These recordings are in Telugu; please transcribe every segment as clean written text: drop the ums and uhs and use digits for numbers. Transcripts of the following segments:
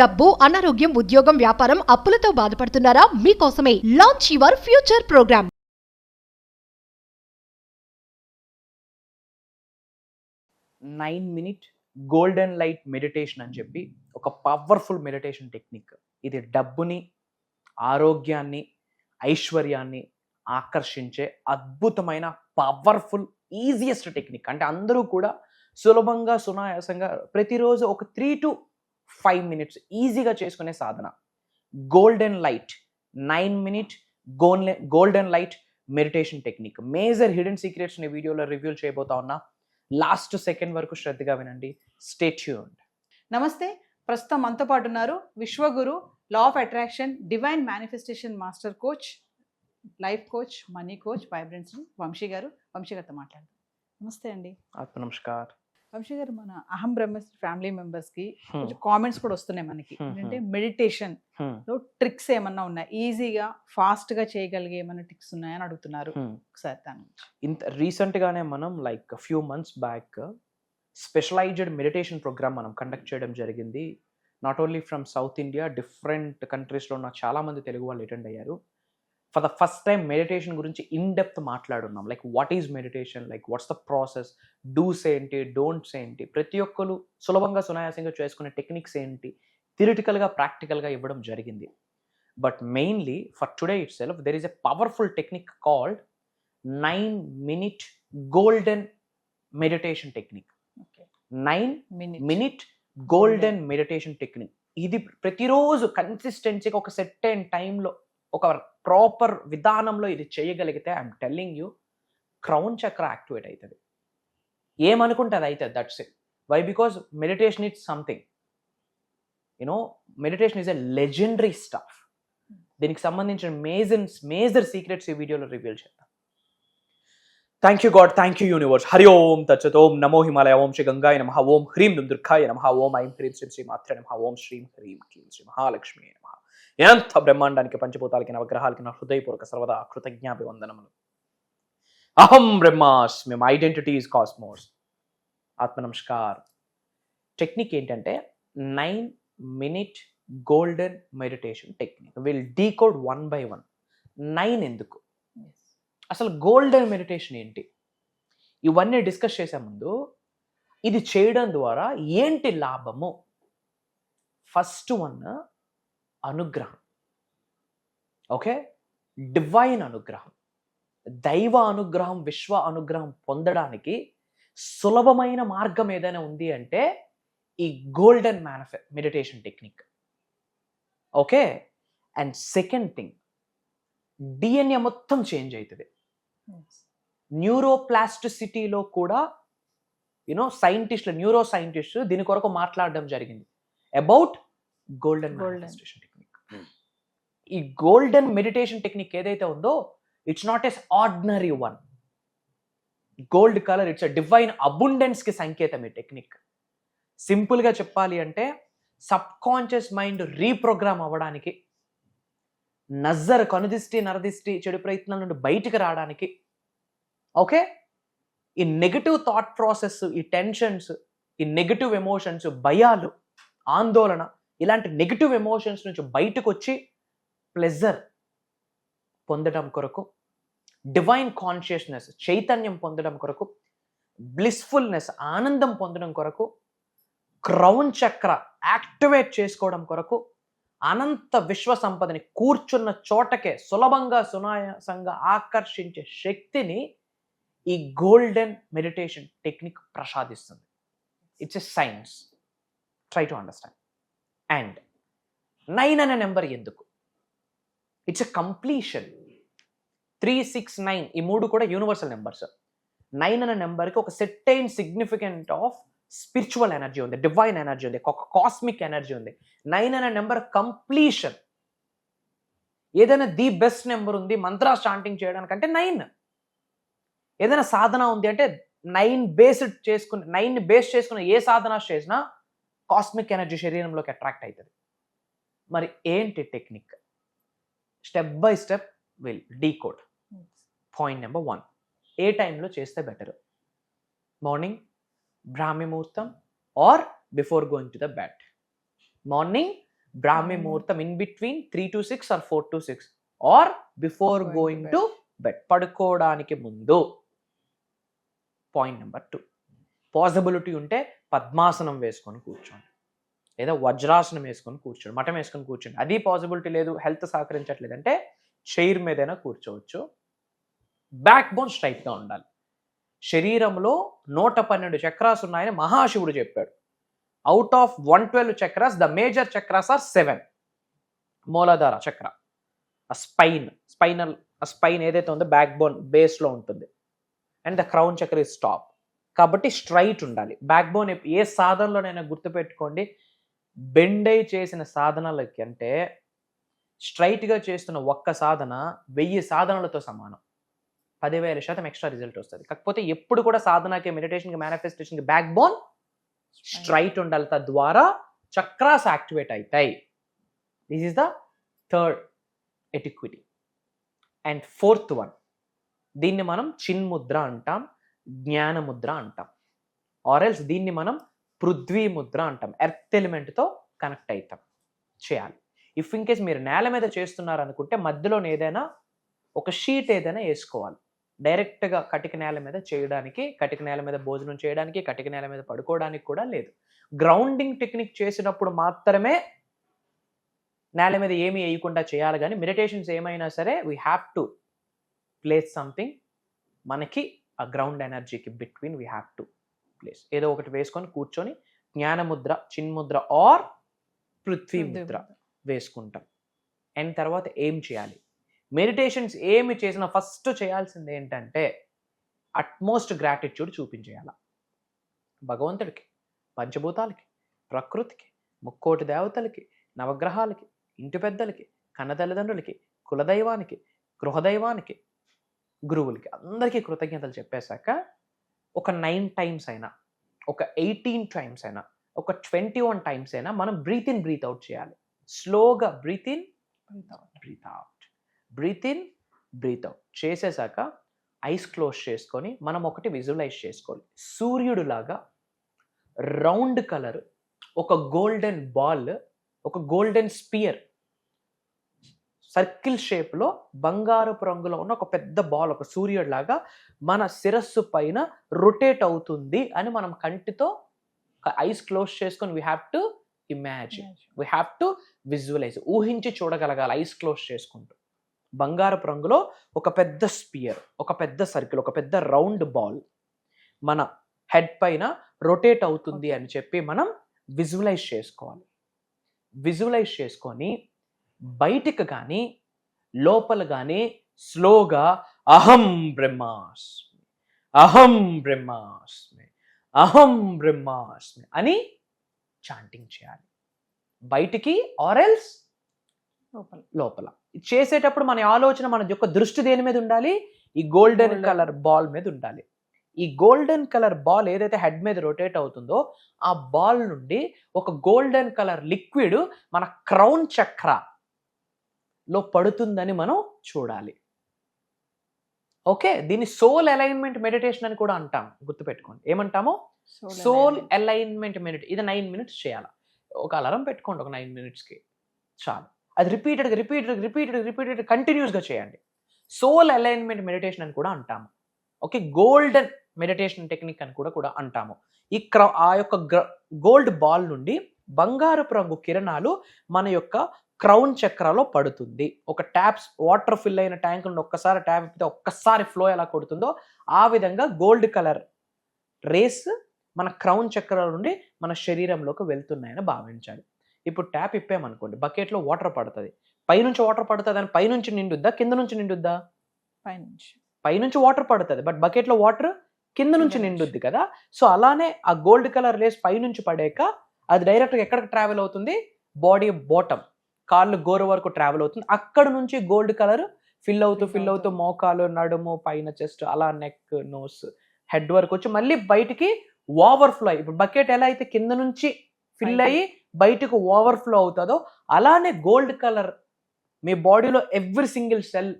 డబ్బు, అనారోగ్యం, ఉద్యోగం, వ్యాపారం, అప్పులతో బాధపడుతున్నారా? మీకోసమే launch your future program. 9-minute golden light meditation అని చెప్పి ఒక పవర్ఫుల్ మెడిటేషన్ టెక్నిక్. ఇది డబ్బుని, ఆరోగ్యాన్ని, ఐశ్వర్యాన్ని ఆకర్షించే అద్భుతమైన పవర్ఫుల్ ఈజియెస్ట్ టెక్నిక్. అంటే అందరూ కూడా సులభంగా, సునాయాసంగా ప్రతిరోజు ఒక 3 to 5 minutes ఈజీగా చేసుకునే సాధన. Golden light 9-minute golden light meditation technique. Major hidden సీక్రెట్స్ని వీడియోలో రివ్యూ చేయబోతా ఉన్నా. లాస్ట్ సెకండ్ వరకు శ్రద్ధగా వినండి. Stay tuned. నమస్తే. ప్రస్తుతం మనతో పాటు ఉన్నారు విశ్వగురు, law of attraction, divine manifestation master coach, life coach, money coach, vibrance Vamshi గారు. వంశీ గారితో మాట్లాడదాం. నమస్తే అండి. ఆత్మ నమస్కార్. వంశీ గారు, మన అహం బ్రహ్మస్త్రి ఫ్యామిలీ మెంబర్స్కి కొంచెం కామెంట్స్ కూడా వస్తున్నాయి మనకి. ఏంటంటే మెడిటేషన్ లో ట్రిక్స్ ఏమన్నా ఉన్నాయి, ఈజీగా ఫాస్ట్గా చేయగలిగే ఏమన్నా ట్రిక్స్ ఉన్నాయని అడుగుతున్నారు. ఒకసారి దాని ఇంత రీసెంట్గానే మనం few months back specialized meditation program మనం కండక్ట్ చేయడం జరిగింది. Not only from south India, different కంట్రీస్లో ఉన్న చాలామంది తెలుగు వాళ్ళు అటెండ్ అయ్యారు. For the first time meditation గురించి ఇన్ డెప్త్ మాట్లాడున్నాం. What is meditation, what's the process, dos ఏంటి, డోంట్స్ ఏంటి, ప్రతి ఒక్కరు సులభంగా, సునాయాసంగా చేసుకునే టెక్నిక్స్ ఏంటి, థియరిటికల్గా, ప్రాక్టికల్గా ఇవ్వడం జరిగింది. But mainly for today it self there is a powerful technique called 9-minute golden meditation technique. 9-minute golden meditation technique. ఇది ప్రతిరోజు కన్సిస్టెన్సీగా ఒక సెట్ అయిన టైంలో, ఒక ప్రాపర్ విధానంలో ఇది చేయగలిగితే I'm telling you, crown chakra activate అవుతుంది. ఏమనుకుంటే అది అవుతుంది. That's it. Why? Because meditation it's something, meditation is a legendary stuff. దీనికి సంబంధించిన మేజర్ సీక్రెట్స్ ఈ వీడియోలో రివీల్ చేద్దాం. Thank you God, thank you universe. Hari Om తచ్చత్. ఓం నమో హిమాలయ. ఓం శ్రీ గంగాయ నమః. ఓం హ్రీం దుర్గాయ నమః. ఓం ఐం హ్రీం శ్రీం శ్రీ మాత్రే నమః. ఓం శ్రీం హ్రీం క్లీం శ్రీ మహాలక్ష్మి నమః. ఎంత బ్రహ్మాండానికి, పంచభూతాలకి, నవగ్రహాలకి నా హృదయపూర్వక సర్వదా కృతజ్ఞాభివందనములు. అహం బ్రహ్మాస్మి, మై ఐడెంటిటీ ఈజ్ కాస్మోస్. ఆత్మ నమస్కార్. టెక్నిక్ ఏంటంటే 9-minute golden meditation technique. Will decode 1 by 1. 9 ఎందుకు, అసలు గోల్డెన్ మెడిటేషన్ ఏంటి, ఇవన్నీ డిస్కస్ చేసే ముందు ఇది చేయడం ద్వారా ఏంటి లాభము. ఫస్ట్ వన్, అనుగ్రహం. ఓకే, డివైన్ అనుగ్రహం, దైవ అనుగ్రహం, విశ్వ అనుగ్రహం పొందడానికి సులభమైన మార్గం ఏదైనా ఉంది అంటే ఈ golden meditation technique. Okay, and second thing, DNA మొత్తం చేంజ్ అవుతుంది. న్యూరోప్లాస్టిసిటీలో కూడా న్యూరో సైంటిస్టులు దీని కొరకు మాట్లాడడం జరిగింది అబౌట్ గోల్డెన్ మెడిటేషన్ టెక్నిక్. ఈ గోల్డెన్ మెడిటేషన్ టెక్నిక్ ఏదైతే ఉందో, it's not as ordinary one. Gold colour, it's a divine abundance కి సంకేతం ఈ టెక్నిక్. సింపుల్ గా చెప్పాలి అంటే సబ్ కాన్షియస్ మైండ్ రీప్రోగ్రామ్ అవ్వడానికి, కనుదిష్టి, నరదిష్టి, చెడు ప్రయత్నాల నుండి బయటికి రావడానికి, ఓకే, ఈ నెగటివ్ థాట్ ప్రాసెస్, ఈ టెన్షన్స్, ఈ నెగటివ్ ఎమోషన్స్, భయాలు, ఆందోళన, ఇలాంటి నెగటివ్ ఎమోషన్స్ నుంచి బయటకు వచ్చి ప్లెజర్ పొందడం కొరకు, డివైన్ కాన్షియస్నెస్, చైతన్యం పొందడం కొరకు, బ్లిస్ఫుల్నెస్, ఆనందం పొందడం కొరకు, క్రౌన్ చక్ర యాక్టివేట్ చేసుకోవడం కొరకు, అనంత విశ్వ సంపదని కూర్చున్న చోటకే సులభంగా, సునాయాసంగా ఆకర్షించే శక్తిని ఈ గోల్డెన్ మెడిటేషన్ టెక్నిక్ ప్రసాదిస్తుంది. It's a science. Try to understand. And 9 అనే నెంబర్ ఎందుకు? It's a completion. 3, 6, 9 ఈ మూడు కూడా యూనివర్సల్ నెంబర్స్. 9 అనే నెంబర్కి ఒక సెట్ అయిన సిగ్నిఫికెంట్ ఆఫ్ స్పిరిచువల్ ఎనర్జీ ఉంది, డివైన్ ఎనర్జీ ఉంది, ఒక కాస్మిక్ ఎనర్జీ ఉంది. 9 అనే నెంబర్ కంప్లీషన్. ఏదైనా ది బెస్ట్ నెంబర్ ఉంది మంత్రా చాంటింగ్ చేయడానికంటే 9. ఏదైనా సాధన ఉంది అంటే 9 బేస్ చేసుకున్న ఏ సాధన చేసినా కాస్మిక్ ఎనర్జీ శరీరంలోకి అట్రాక్ట్ అవుతుంది. మరి ఏంటి technique? Step by step will decode. Point number 1, ఏ టైంలో చేస్తే బెటర్? మార్నింగ్, బ్రాహ్మీ ముహూర్తం, or before going to the bed. Morning బ్రాహ్మీ ముహూర్తం in between 3 to 6 or 4 to 6 or before Going to going bed. To bed, పడుకోవడానికి ముందు. పాయింట్ నెంబర్ 2, పాసిబిలిటీ ఉంటే పద్మాసనం వేసుకొని కూర్చోండి, లేదా వజ్రాసనం వేసుకొని కూర్చోండి, మఠం వేసుకొని కూర్చోండి. అది పాసిబిలిటీ లేదు, హెల్త్ సహకరించట్లేదు అంటే చైర్ మీదైనా కూర్చోవచ్చు. బ్యాక్ బోన్ స్ట్రైట్గా ఉండాలి. శరీరంలో 112 చక్రాస్ ఉన్నాయని మహాశివుడు చెప్పాడు. Out of 112 chakras the major chakras are 7. Muladhara చక్ర, స్పైన్ ఏదైతే ఉందో బ్యాక్ బోన్ బేస్లో ఉంటుంది, అండ్ ద క్రౌన్ చక్ర ఇస్ టాప్. కాబట్టి స్ట్రైట్ ఉండాలి బ్యాక్ బోన్. ఏ సాధనలోనైనా గుర్తుపెట్టుకోండి, బెండ్ అయి చేసిన సాధనలకి అంటే స్ట్రైట్గా చేస్తున్న ఒక్క సాధన 1000 సాధనలతో సమానం. 10,000% ఎక్స్ట్రా రిజల్ట్ వస్తుంది. కాకపోతే ఎప్పుడు కూడా సాధనకి, మెడిటేషన్కి, మేనిఫెస్టేషన్కి బ్యాక్ బోన్ స్ట్రైట్ ఉండాలి, తద్వారా చక్రాస్ యాక్టివేట్ అవుతాయి. This is the third etiquette. And fourth one, దీన్ని మనం చిన్ముద్ర అంటాం, జ్ఞాన ముద్ర అంటాం, ఆర్ఎల్స్ దీన్ని మనం పృథ్వీ ముద్ర అంటాం. ఎర్త్ ఎలిమెంట్తో కనెక్ట్ అవుతాం చేయాలి. ఇఫ్ ఇన్ కేస్ మీరు నేల మీద చేస్తున్నారు అనుకుంటే మధ్యలో ఏదైనా ఒక షీట్ ఏదైనా వేసుకోవాలి. డైరెక్ట్గా కటిక నేల మీద చేయడానికి, కటిక నేల మీద భోజనం చేయడానికి, కటిక నేల మీద పడుకోవడానికి కూడా లేదు. గ్రౌండింగ్ టెక్నిక్ చేసినప్పుడు మాత్రమే నేల మీద ఏమీ వేయకుండా చేయాలి. కానీ మెడిటేషన్స్ ఏమైనా సరే we have to place something, మనకి ఆ గ్రౌండ్ ఎనర్జీకి between we have to place ఏదో ఒకటి వేసుకొని కూర్చొని జ్ఞానముద్ర, చిన్ముద్ర ఆర్ పృథ్వీ ముద్ర వేసుకుంటాం. అండ్ తర్వాత ఏం చేయాలి? మెడిటేషన్స్ ఏమి చేసినా ఫస్ట్ చేయాల్సింది ఏంటంటే అట్మోస్ట్ గ్రాటిట్యూడ్ చూపించేయాల భగవంతుడికి, పంచభూతాలకి, ప్రకృతికి, ముక్కోటి దేవతలకి, నవగ్రహాలకి, ఇంటి పెద్దలకి, కన్నతల్లిదండ్రులకి, కులదైవానికి, గృహదైవానికి, గురువులకి, అందరికీ కృతజ్ఞతలు చెప్పేశాక ఒక 9 times అయినా, ఒక 18 times అయినా, ఒక 21 times అయినా మనం బ్రీత్ ఇన్ బ్రీత్ అవుట్ చేయాలి. స్లోగా breathe in breathe out, breathe in breathe out చేసేసాక ఐస్ క్లోజ్ చేసుకొని మనం ఒకటి విజువలైజ్ చేసుకోవాలి. సూర్యుడు లాగా రౌండ్ కలర్, ఒక గోల్డెన్ బాల్, ఒక గోల్డెన్ స్పియర్, సర్కిల్ షేప్లో బంగారపు రంగులో ఉన్న ఒక పెద్ద బాల్, ఒక సూర్యుడు లాగా మన శిరస్సు పైన రొటేట్ అవుతుంది అని మనం కంటితో ఐస్ క్లోజ్ చేసుకొని we have to imagine, we have to visualise, ఊహించి చూడగలగాలి. ఐస్ క్లోజ్ చేసుకుంటూ బంగారపు రంగులో ఒక పెద్ద స్పియర్, ఒక పెద్ద సర్కిల్, ఒక పెద్ద రౌండ్ బాల్ మన హెడ్ పైన రొటేట్ అవుతుంది అని చెప్పి మనం విజువలైజ్ చేసుకోవాలి. విజువలైజ్ చేసుకొని బయటికి కానీ లోపల కానీ స్లోగా అహం బ్రహ్మాస్మి, అహం బ్రహ్మాస్మి, అహం బ్రహ్మాస్మి అని చాంటింగ్ చేయాలి. బయటికి ఆర్ఎల్స్ లోపల చేసేటప్పుడు మన ఆలోచన, మన యొక్క దృష్టి దేని మీద ఉండాలి? ఈ గోల్డెన్ కలర్ బాల్ మీద ఉండాలి. ఈ గోల్డెన్ కలర్ బాల్ ఏదైతే హెడ్ మీద రొటేట్ అవుతుందో ఆ బాల్ నుండి ఒక గోల్డెన్ కలర్ లిక్విడ్ మన క్రౌన్ చక్రలో పడుతుందని మనం చూడాలి. ఓకే, దీన్ని సోల్ అలైన్మెంట్ మెడిటేషన్ అని కూడా అంటాం. గుర్తుపెట్టుకోండి, ఏమంటాము? Soul alignment meditation. ఇది 9 minutes చేయాలి. ఒక అలారం పెట్టుకోండి, ఒక 9 minutesకి చాలు. అది రిపీటెడ్ కంటిన్యూస్గా చేయండి. సోల్ అలైన్మెంట్ మెడిటేషన్ అని కూడా అంటాము. ఓకే, గోల్డెన్ మెడిటేషన్ టెక్నిక్ అని కూడా అంటాము. ఆ యొక్క గోల్డ్ బాల్ నుండి బంగారపు రంగు కిరణాలు మన యొక్క క్రౌన్ చక్రాలో పడుతుంది. ఒక ట్యాప్స్ వాటర్ ఫిల్ అయిన ట్యాంక్ నుండి ఒక్కసారి ట్యాప్ ఇప్పితే ఒక్కసారి ఫ్లో ఎలా కొడుతుందో ఆ విధంగా గోల్డ్ కలర్ రేస్ మన క్రౌన్ చక్రాల నుండి మన శరీరంలోకి వెళ్తున్నాయని భావించాలి. ఇప్పుడు ట్యాప్ ఇప్పామనుకోండి, బకెట్లో వాటర్ పడుతుంది. పైనుంచి వాటర్ పడుతుంది అని పైనుంచి నిండుద్దా, కింద నుంచి నిండుద్దా? పైనుంచి వాటర్ పడుతుంది, బట్ బకెట్లో వాటర్ కింద నుంచి నిండుద్ది కదా. సో అలానే ఆ గోల్డ్ కలర్ రేస్ పైనుంచి పడాక అది డైరెక్ట్గా ఎక్కడికి ట్రావెల్ అవుతుంది? బాడీ బాటమ్, కాళ్ళు గోరు వరకు ట్రావెల్ అవుతుంది. అక్కడ నుంచి గోల్డ్ కలర్ ఫిల్ అవుతూ మోకాలు, నడుము, పైన చెస్ట్, అలా నెక్, నోస్, హెడ్ వరకు వచ్చి మళ్ళీ బయటికి ఓవర్ఫ్లో అయ్యి, ఇప్పుడు బకెట్ ఎలా అయితే కింద నుంచి ఫిల్ అయ్యి బయటకు ఓవర్ఫ్లో అవుతుందో అలానే గోల్డ్ కలర్ మీ బాడీలో ఎవ్రీ సింగిల్ సెల్,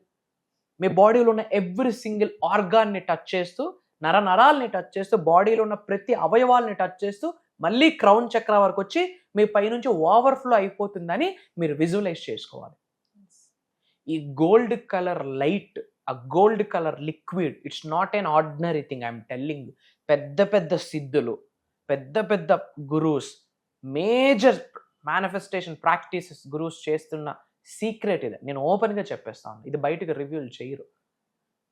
మీ బాడీలో ఉన్న ఎవ్రీ సింగిల్ ఆర్గాన్ని టచ్ చేస్తూ, నరాల్ని టచ్ చేస్తూ, బాడీలో ఉన్న ప్రతి అవయవాల్ని టచ్ చేస్తూ మళ్ళీ క్రౌన్ చక్ర వరకు వచ్చి మీ పైనుంచి ఓవర్ఫ్లో అయిపోతుందని మీరు విజువలైజ్ చేసుకోవాలి. ఈ గోల్డ్ కలర్ లైట్, ఆ gold colour liquid, it's not an ordinary thing. I'm telling. పెద్ద పెద్ద సిద్ధులు, పెద్ద పెద్ద gurus, major manifestation practices gurus చేస్తున్న సీక్రెట్ ఇది. నేను ఓపెన్గా చెప్పేస్తాను, ఇది బయటకు రివ్యూలు చేయరు.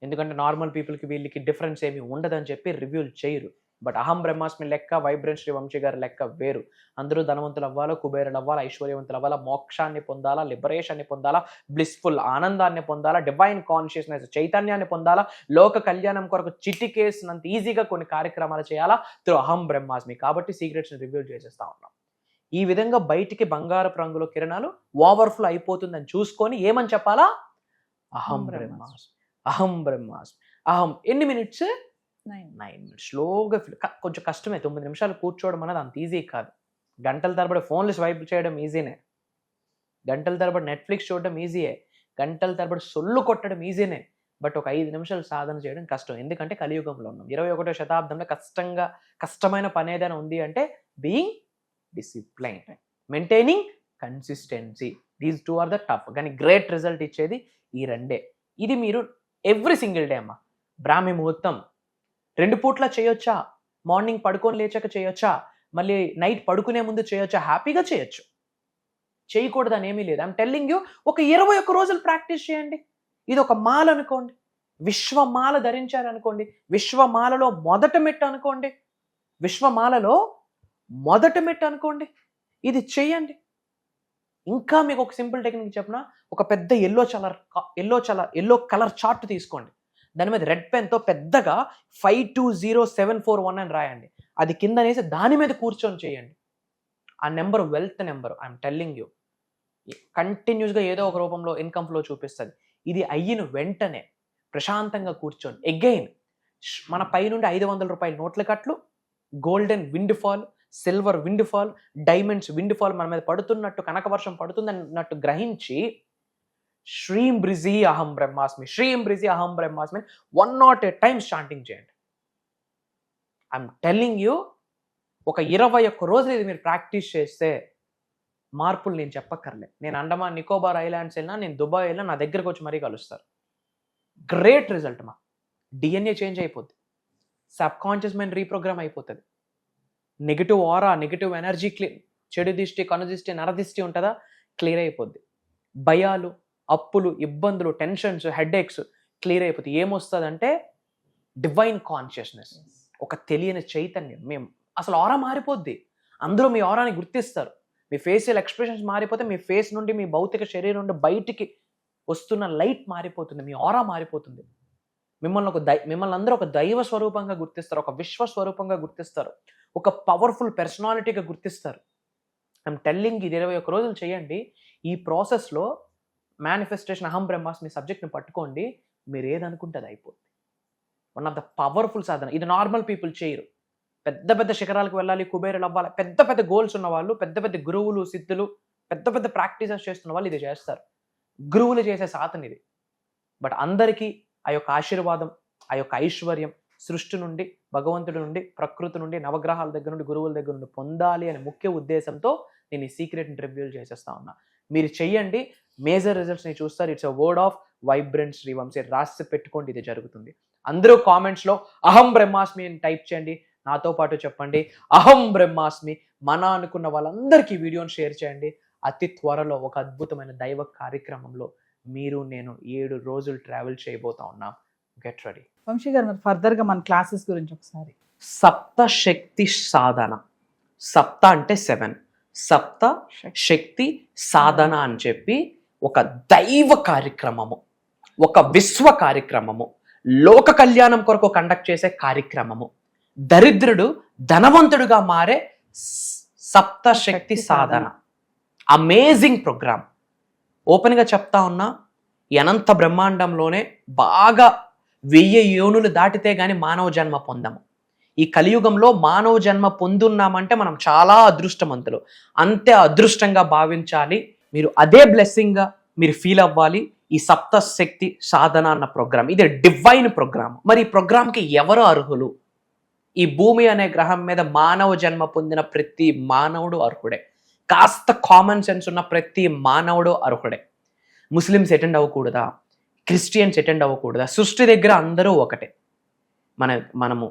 ఎందుకంటే నార్మల్ పీపుల్కి వీళ్ళకి డిఫరెన్స్ ఏమి ఉండదని చెప్పి రివ్యూలు చేయరు. బట్ అహం బ్రహ్మాస్మి లెక్క, వైబ్రెంట్ శ్రీ వంశీ గారి లెక్క వేరు. అందరూ ధనవంతులు అవ్వాలా, కుబేరులు అవ్వాలా, ఐశ్వర్యవంతులు అవ్వాలా, మోక్షాన్ని పొందాలా, లిబరేషన్ని పొందాలా, బ్లిస్ఫుల్ ఆనందాన్ని పొందాలా, డివైన్ కాన్షియస్నెస్ చైతన్యాన్ని పొందాలా, లోక కళ్యాణం కొరకు చిటికేసినంత ఈజీగా కొన్ని కార్యక్రమాలు చేయాలా త్రూ అహం బ్రహ్మాస్మి. కాబట్టి సీక్రెట్స్ని రివ్యూ చేసేస్తా ఉన్నాం. ఈ విధంగా బయటికి బంగారపు రంగులో కిరణాలు ఓవర్ఫ్లో అయిపోతుందని చూసుకొని ఏమని చెప్పాలా? అహం బ్రహ్మాస్మి, అహం బ్రహ్మాస్మి. అహం ఎన్ని మినిట్స్? 9 minutes. స్లోగా కొంచెం కష్టమే. 9 నిమిషాలు కూర్చోవడం అనేది అంత ఈజీ కాదు. గంటల తరబడి ఫోన్లు స్వైప్ చేయడం ఈజీనే, గంటల తరబడి నెట్ఫ్లిక్స్ చూడడం ఈజీయే, గంటల తరబడి సొల్లు కొట్టడం ఈజీనే. బట్ ఒక 5 నిమిషాలు సాధన చేయడం కష్టం. ఎందుకంటే కలియుగంలో ఉన్నాం. 21వ శతాబ్దంలో కష్టమైన పని ఏదైనా ఉంది అంటే being discipline, maintaining consistency. These 2 are the tough. కానీ గ్రేట్ రిజల్ట్ ఇచ్చేది ఈ రెండే. ఇది మీరు ఎవ్రీ సింగిల్ డే అమ్మా. బ్రాహ్మీ ముహూర్తం 2 పూట్ల చేయొచ్చా? మార్నింగ్ పడుకొని లేచాక చేయొచ్చా? మళ్ళీ నైట్ పడుకునే ముందు చేయొచ్చా? హ్యాపీగా చేయొచ్చు. చేయకూడదని ఏమీ లేదు. ఐఎమ్ టెల్లింగ్ యూ, ఒక 21 రోజులు ప్రాక్టీస్ చేయండి. ఇది ఒక మాల అనుకోండి, విశ్వమాల ధరించారనుకోండి, విశ్వమాలలో మొదట మెట్టు అనుకోండి, విశ్వమాలలో మొదట మెట్టు అనుకోండి, ఇది చేయండి. ఇంకా మీకు ఒక సింపుల్ టెక్నిక్ చెప్పిన, ఒక పెద్ద ఎల్లో కలర్ చార్ట్ తీసుకోండి. దాని మీద రెడ్ పెన్తో పెద్దగా 520741 అని రాయండి. అది కిందనేసి దాని మీద కూర్చొని చేయండి. ఆ number wealth number. I'm telling you, కంటిన్యూస్గా ఏదో ఒక రూపంలో ఇన్కమ్ ఫ్లో చూపిస్తుంది. ఇది అయిన వెంటనే ప్రశాంతంగా కూర్చొని అగైన్ మన పైనుండి 500 రూపాయల నోట్ల కట్లు, golden wind fall, silver wind fall, diamonds wind fall మన మీద పడుతున్నట్టు, కనకవర్షం పడుతుందన్నట్టు గ్రహించి శ్రీం బ్రిజీ అహం బ్రహ్మాస్మి, శ్రీం బ్రిజీ అహం బ్రహ్మాస్మి 108 times చాంటింగ్ చేయండి. ఐఎమ్ టెల్లింగ్ యూ, ఒక 21 రోజులు ఇది మీరు ప్రాక్టీస్ చేస్తే మార్పులు నేను చెప్పక్కర్లే. నేను అండమాన్ నికోబార్ ఐలాండ్స్ వెళ్ళినా, నేను దుబాయ్ వెళ్ళినా, నా దగ్గరకు వచ్చి మరీ కలుస్తారు. గ్రేట్ రిజల్ట్ మా. డిఎన్ఏ చేంజ్ అయిపోద్ది, సబ్ కాన్షియస్ మైండ్ రీప్రోగ్రామ్ అయిపోతుంది, నెగిటివ్ ఆరా, నెగిటివ్ ఎనర్జీ చెడు దిష్టి, కనుదిష్టి, నరదిష్టి ఉంటుందా క్లియర్ అయిపోద్ది. భయాలు, అప్పులు, ఇబ్బందులు, టెన్షన్స్, హెడేక్స్ క్లియర్ అయిపోతాయి. ఏమొస్తుందంటే డివైన్ కాన్షియస్నెస్, ఒక తెలియని చైతన్యం. మేము అసలు ఆరా మారిపోద్ది. అందరూ మీ ఆరాని గుర్తిస్తారు. మీ ఫేషియల్ ఎక్స్ప్రెషన్స్ మారిపోతే మీ ఫేస్ నుండి, మీ భౌతిక శరీరం నుండి బయటికి వస్తున్న లైట్ మారిపోతుంది, మీ ఆరా మారిపోతుంది. మిమ్మల్ని అందరూ ఒక దైవ స్వరూపంగా గుర్తిస్తారు, ఒక విశ్వ స్వరూపంగా గుర్తిస్తారు, ఒక పవర్ఫుల్ పర్సనాలిటీగా గుర్తిస్తారు. ఐఎమ్ టెల్లింగ్, ఇది 21 రోజులు చేయండి. ఈ ప్రాసెస్లో మేనిఫెస్టేషన్ అహం బ్రహ్మాస్మి సబ్జెక్ట్ని పట్టుకోండి, మీరు ఏదనుకుంటే అది అయిపోతుంది. వన్ ఆఫ్ ద పవర్ఫుల్ సాధన. ఇది నార్మల్ పీపుల్ చేయరు. పెద్ద పెద్ద శిఖరాలకు వెళ్ళాలి, కుబేరులు అవ్వాలి, పెద్ద పెద్ద గోల్స్ ఉన్న వాళ్ళు, పెద్ద పెద్ద గురువులు, సిద్ధులు, పెద్ద పెద్ద ప్రాక్టీసెస్ చేస్తున్న వాళ్ళు ఇది చేస్తారు. గురువులు చేసే సాధన ఇది. బట్ అందరికీ ఆ యొక్క ఆశీర్వాదం, ఆ యొక్క ఐశ్వర్యం సృష్టి నుండి, భగవంతుడి నుండి, ప్రకృతి నుండి, నవగ్రహాల దగ్గర నుండి, గురువుల దగ్గర నుండి పొందాలి అనే ముఖ్య ఉద్దేశంతో నేను ఈ సీక్రెట్ని రివీల్ చేసేస్తా ఉన్నా. మీరు చెయ్యండి, మేజర్ రిజల్ట్స్ని చూస్తారు. It's a word of vibrant Shri Vamshi. రాసి పెట్టుకోండి, ఇది జరుగుతుంది. అందరూ కామెంట్స్లో అహం బ్రహ్మాస్మి అని టైప్ చేయండి. నాతో పాటు చెప్పండి అహం బ్రహ్మాస్మి. మన అనుకున్న వాళ్ళందరికీ వీడియోని షేర్ చేయండి. అతి త్వరలో ఒక అద్భుతమైన దైవ కార్యక్రమంలో మీరు నేను 7 రోజులు ట్రావెల్ చేయబోతా ఉన్నాం. Get ready. వంశీ గారు, మరి ఫర్దర్గా మన క్లాసెస్ గురించి ఒకసారి. సప్త శక్తి సాధన. సప్త అంటే 7, సప్త శక్తి సాధన అని చెప్పి ఒక దైవ కార్యక్రమము, ఒక విశ్వ కార్యక్రమము, లోక కళ్యాణం కొరకు కండక్ట్ చేసే కార్యక్రమము, దరిద్రుడు ధనవంతుడుగా మారే సప్త శక్తి సాధన. Amazing programme. ఓపెన్గా చెప్తా ఉన్నా, అనంత బ్రహ్మాండంలోనే బాగా 1000 యోనులు దాటితే గాని మానవ జన్మ పొందము. ఈ కలియుగంలో మానవ జన్మ పొందున్నామంటే మనం చాలా అదృష్టవంతులు. అంతే అదృష్టంగా భావించాలి. మీరు అదే బ్లెస్సింగ్గా మీరు ఫీల్ అవ్వాలి. ఈ సప్త శక్తి సాధన అన్న ప్రోగ్రామ్, ఇది డివైన్ ప్రోగ్రామ్. మరి ఈ ప్రోగ్రామ్కి ఎవరు అర్హులు? ఈ భూమి అనే గ్రహం మీద మానవ జన్మ పొందిన ప్రతి మానవుడు అర్హుడే. కాస్త కామన్ సెన్స్ ఉన్న ప్రతి మానవుడు అర్హుడే. ముస్లిమ్స్ అటెండ్ అవ్వకూడదా, క్రిస్టియన్స్ అటెండ్ అవ్వకూడదా? సృష్టి దగ్గర అందరూ ఒకటే. మనము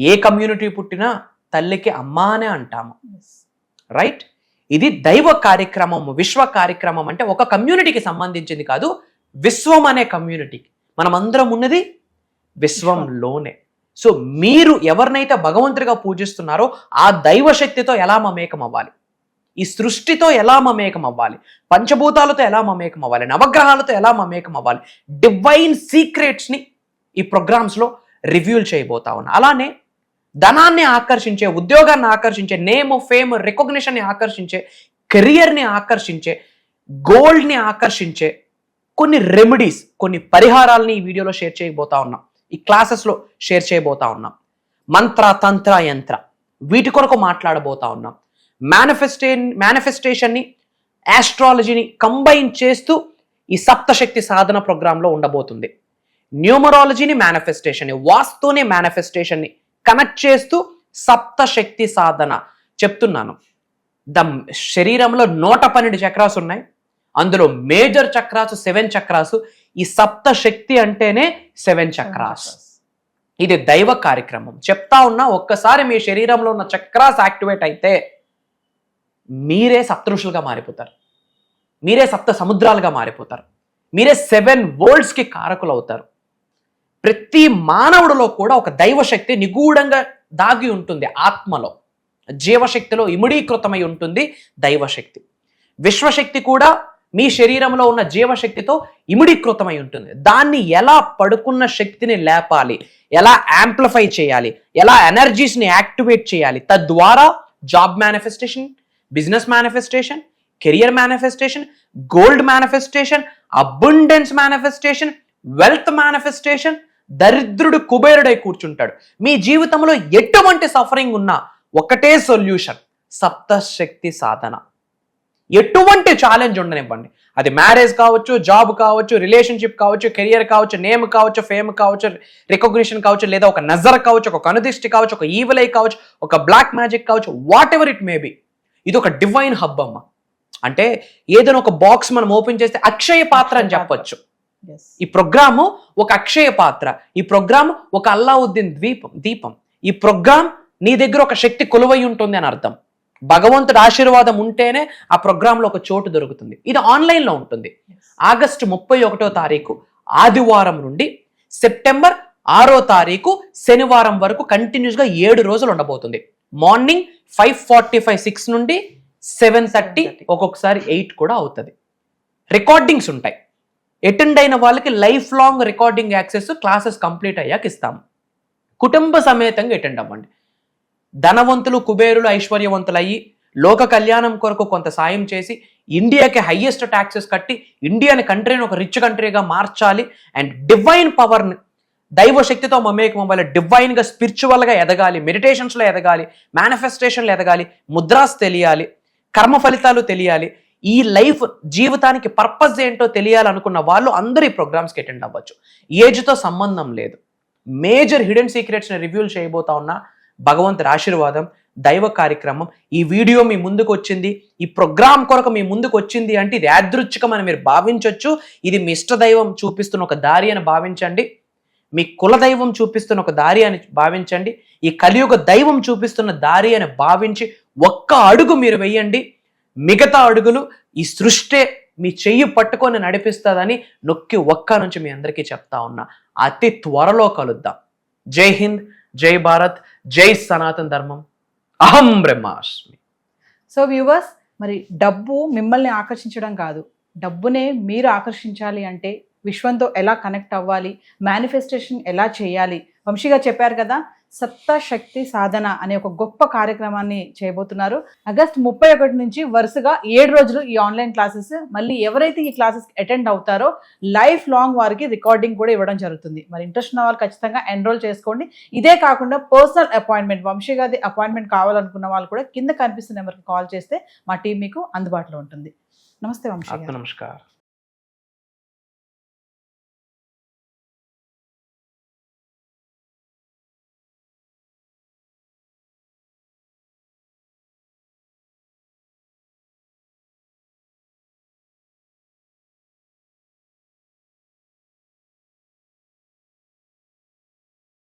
ఏ కమ్యూనిటీ పుట్టినా తల్లికి అమ్మా అనే అంటాము, రైట్? ఇది దైవ కార్యక్రమం, విశ్వ కార్యక్రమం. అంటే ఒక కమ్యూనిటీకి సంబంధించింది కాదు, విశ్వం అనే కమ్యూనిటీకి. మనం అందరం ఉన్నది విశ్వంలోనే. సో మీరు ఎవరినైతే భగవంతుడిగా పూజిస్తున్నారో ఆ దైవ శక్తితో ఎలా మమేకం అవ్వాలి, ఈ సృష్టితో ఎలా మమేకం అవ్వాలి, పంచభూతాలతో ఎలా మమేకం అవ్వాలి, నవగ్రహాలతో ఎలా మమేకం అవ్వాలి, డివైన్ సీక్రెట్స్ని ఈ ప్రోగ్రామ్స్లో రివ్యూల్ చేయబోతా ఉన్నా. అలానే ధనాన్ని ఆకర్షించే, ఉద్యోగాన్ని ఆకర్షించే, నేమ్, ఫేమ్, రికగ్నిషన్ని ఆకర్షించే, కెరియర్ని ఆకర్షించే, గోల్డ్ని ఆకర్షించే కొన్ని రెమెడీస్, కొన్ని పరిహారాలని ఈ వీడియోలో షేర్ చేయబోతా ఉన్నాం, ఈ క్లాసెస్లో షేర్ చేయబోతా ఉన్నాం. మంత్ర, తంత్ర, యంత్ర, వీటి కొరకు మాట్లాడబోతా ఉన్నాం. మేనిఫెస్టేషన్ని, ఆస్ట్రాలజీని కంబైన్ చేస్తూ ఈ సప్తశక్తి సాధన ప్రోగ్రాంలో ఉండబోతుంది. న్యూమరాలజీని, మేనిఫెస్టేషన్ని, వాస్తుని, మేనిఫెస్టేషన్ని కనెక్ట్ చేస్తూ సప్తశక్తి సాధన చెప్తున్నాను. శరీరంలో 112 చక్రాస్ ఉన్నాయి. అందులో మేజర్ చక్రాస్ 7 చక్రాస్. ఈ సప్తశక్తి అంటేనే 7 చక్రాస్. ఇది దైవ కార్యక్రమం. చెప్తా ఉన్నా, ఒక్కసారి మీ శరీరంలో ఉన్న చక్రాస్ యాక్టివేట్ అయితే మీరే సప్తఋషులుగా మారిపోతారు, మీరే సప్త సముద్రాలుగా మారిపోతారు, మీరే 7 వరల్డ్స్కి కారకులు అవుతారు. ప్రతి మానవుడిలో కూడా ఒక దైవశక్తి నిగూఢంగా దాగి ఉంటుంది. ఆత్మలో, జీవశక్తిలో ఇముడీకృతమై ఉంటుంది దైవశక్తి. విశ్వశక్తి కూడా మీ శరీరంలో ఉన్న జీవశక్తితో ఇముడీకృతమై ఉంటుంది. దాన్ని ఎలా పడుకున్న శక్తిని లేపాలి, ఎలా యాంప్లిఫై చేయాలి, ఎలా ఎనర్జీస్ని యాక్టివేట్ చేయాలి, తద్వారా job manifestation, business manifestation, career manifestation, gold manifestation, abundance manifestation, wealth manifestation. దరిద్రుడు కుబేరుడై కూర్చుంటాడు. మీ జీవితంలో ఎటువంటి సఫరింగ్ ఉన్నా ఒకటే సొల్యూషన్, సప్తశక్తి సాధన. ఎటువంటి ఛాలెంజ్ ఉండనివ్వండి, అది మ్యారేజ్ కావచ్చు, జాబ్ కావచ్చు, రిలేషన్షిప్ కావచ్చు, కెరియర్ కావచ్చు, నేమ్ కావచ్చు, ఫేమ్ కావచ్చు, రికగ్నిషన్ కావచ్చు, లేదా ఒక నజర్ కావచ్చు, ఒక కనుదిష్టి కావచ్చు, ఒక ఈవిల్ ఐ కావచ్చు, ఒక బ్లాక్ మ్యాజిక్ కావచ్చు, what ever it may be. ఇది ఒక డివైన్ హబ్ అమ్మ. అంటే ఏదైనా ఒక బాక్స్ మనం ఓపెన్ చేస్తే అక్షయ పాత్ర అని చెప్పొచ్చు. ఈ ప్రోగ్రాము ఒక అక్షయ పాత్ర, ఈ ప్రోగ్రామ్ ఒక అల్లావుద్దీన్ దీపం. ఈ ప్రోగ్రామ్ నీ దగ్గర ఒక శక్తి కొలువై ఉంటుంది అని అర్థం. భగవంతుడి ఆశీర్వాదం ఉంటేనే ఆ ప్రోగ్రాంలో ఒక చోటు దొరుకుతుంది. ఇది ఆన్లైన్లో ఉంటుంది. ఆగస్టు 31వ తారీఖు ఆదివారం నుండి సెప్టెంబర్ 6వ తారీఖు శనివారం వరకు కంటిన్యూస్గా 7 రోజులు ఉండబోతుంది. మార్నింగ్ 5:45, 6 నుండి 7:30, ఒక్కొక్కసారి 8 కూడా అవుతుంది. రికార్డింగ్స్ ఉంటాయి. అటెండ్ అయిన వాళ్ళకి life long recording access classes complete అయ్యాక ఇస్తాము. కుటుంబ సమేతంగా అటెండ్ అవ్వండి. ధనవంతులు, కుబేరులు, ఐశ్వర్యవంతులు అయ్యి లోక కళ్యాణం కొరకు కొంత సాయం చేసి ఇండియాకి హైయెస్ట్ ట్యాక్సెస్ కట్టి ఇండియాని కంట్రీని ఒక రిచ్ కంట్రీగా మార్చాలి. అండ్ డివైన్ పవర్ని, దైవ శక్తితో మమేకం అవ్వాలి, డివైన్గా స్పిరిచువల్గా ఎదగాలి, మెడిటేషన్స్లో ఎదగాలి, మేనిఫెస్టేషన్లో ఎదగాలి, ముద్రాస్ తెలియాలి, కర్మ ఫలితాలు తెలియాలి, ఈ లైఫ్ జీవితానికి పర్పస్ ఏంటో తెలియాలనుకున్న వాళ్ళు అందరూ ఈ ప్రోగ్రామ్స్కి అటెండ్ అవ్వచ్చు. ఏజ్తో సంబంధం లేదు. మేజర్ హిడెన్ సీక్రెట్స్ని రివ్యూల్ చేయబోతా ఉన్నా. భగవంతుడి ఆశీర్వాదం, దైవ కార్యక్రమం. ఈ వీడియో మీ ముందుకు వచ్చింది, ఈ ప్రోగ్రామ్ కొరకు మీ ముందుకు వచ్చింది అంటే ఇది యాదృచ్ఛికమని మీరు భావించవచ్చు. ఇది మీ ఇష్టదైవం చూపిస్తున్న ఒక దారి అని భావించండి, మీ కులదైవం చూపిస్తున్న ఒక దారి అని భావించండి, ఈ కలియుగ దైవం చూపిస్తున్న దారి అని భావించి ఒక్క అడుగు మీరు వెయ్యండి. మిగతా అడుగులు ఈ సృష్టి మీ చెయ్యి పట్టుకొని నడిపిస్తుందని నొక్కి ఒక్క నుంచి మీ అందరికీ చెప్తా ఉన్నా. అతి త్వరలో కలుద్దాం. జై హింద్, జై భారత్, జై సనాతన ధర్మం. అహం బ్రహ్మాస్మి. సో వ్యూవర్స్, మరి డబ్బు మిమ్మల్ని ఆకర్షించడం కాదు, డబ్బునే మీరు ఆకర్షించాలి అంటే విశ్వంతో ఎలా కనెక్ట్ అవ్వాలి, మేనిఫెస్టేషన్ ఎలా చేయాలి, వంశీగా చెప్పారు కదా. సప్తశక్తి సాధన అనే ఒక గొప్ప కార్యక్రమాన్ని చేయబోతున్నారు. ఆగస్ట్ 31 నుంచి వరుసగా 7 రోజులు ఈ ఆన్లైన్ క్లాసెస్. మళ్ళీ ఎవరైతే ఈ క్లాసెస్కి అటెండ్ అవుతారో లైఫ్ లాంగ్ వారికి రికార్డింగ్ కూడా ఇవ్వడం జరుగుతుంది. మరి ఇంట్రెస్ట్ ఉన్న వాళ్ళు ఖచ్చితంగా ఎన్రోల్ చేసుకోండి. ఇదే కాకుండా పర్సనల్ అపాయింట్మెంట్, వంశీ గారి అపాయింట్మెంట్ కావాలనుకున్న వాళ్ళు కూడా కింద కనిపిస్తున్న నెంబర్కి కాల్ చేస్తే మా టీం మీకు అందుబాటులో ఉంటుంది. నమస్తే వంశీ గారు. నమస్కారం.